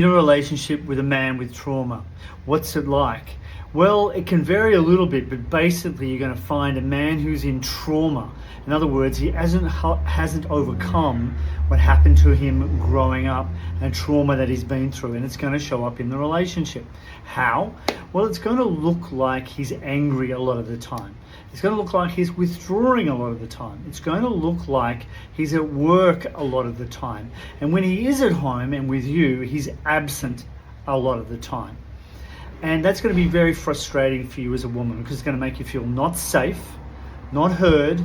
In a relationship with a man with trauma, what's it like? Well, it can vary a little bit, but basically you're going to find a man who's in trauma. In other words, he hasn't overcome what happened to him growing up and trauma that he's been through, and it's going to show up in the relationship. How? Well, it's going to look like he's angry a lot of the time. It's going to look like he's withdrawing a lot of the time. It's going to look like he's at work a lot of the time. And when he is at home and with you, he's absent a lot of the time. And that's going to be very frustrating for you as a woman, because it's going to make you feel not safe, not heard,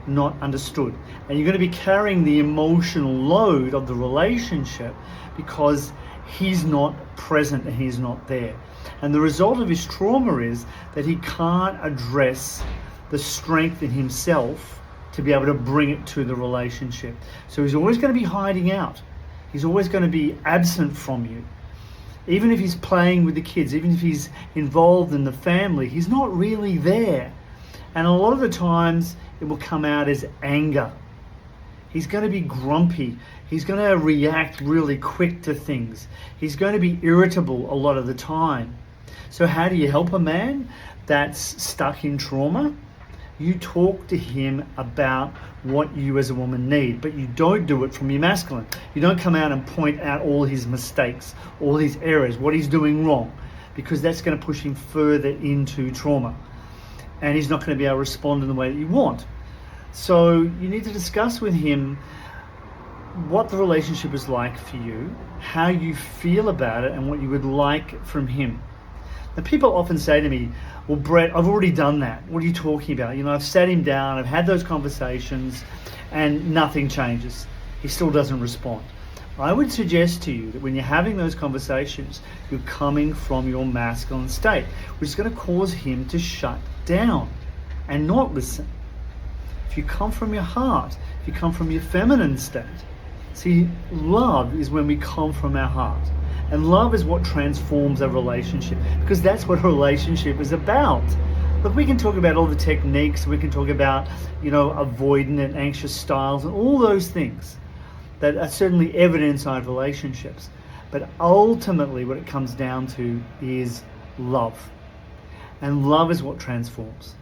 not understood. And you're going to be carrying the emotional load of the relationship because he's not present and he's not there. And the result of his trauma is that he can't address the strength in himself to be able to bring it to the relationship. So he's always going to be hiding out. He's always going to be absent from you. Even if he's playing with the kids, even if he's involved in the family, he's not really there. And a lot of the times it will come out as anger. He's going to be grumpy. He's going to react really quick to things. He's going to be irritable a lot of the time. So how do you help a man that's stuck in trauma? You talk to him about what you as a woman need, but you don't do it from your masculine. You don't come out and point out all his mistakes, all his errors, what he's doing wrong, because that's going to push him further into trauma. And he's not going to be able to respond in the way that you want. So you need to discuss with him what the relationship is like for you, how you feel about it, and what you would like from him. Now, people often say to me, well, Brett, I've already done that. What are you talking about? I've sat him down, I've had those conversations, and nothing changes. He still doesn't respond. I would suggest to you that when you're having those conversations, you're coming from your masculine state, which is going to cause him to shut down and not listen. If you come from your heart, if you come from your feminine state, see, love is when we come from our heart. And love is what transforms a relationship, because that's what a relationship is about. Look, we can talk about all the techniques, we can talk about, avoidant and anxious styles and all those things that are certainly evident inside relationships. But ultimately what it comes down to is love. And love is what transforms.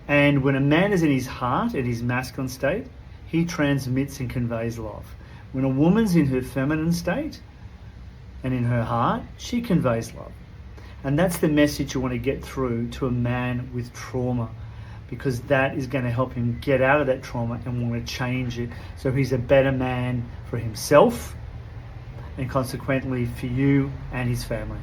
And when a man is in his heart, in his masculine state, he transmits and conveys love. When a woman's in her feminine state and in her heart, she conveys love. And that's the message you want to get through to a man with trauma, because that is going to help him get out of that trauma and want to change it so he's a better man for himself and consequently for you and his family.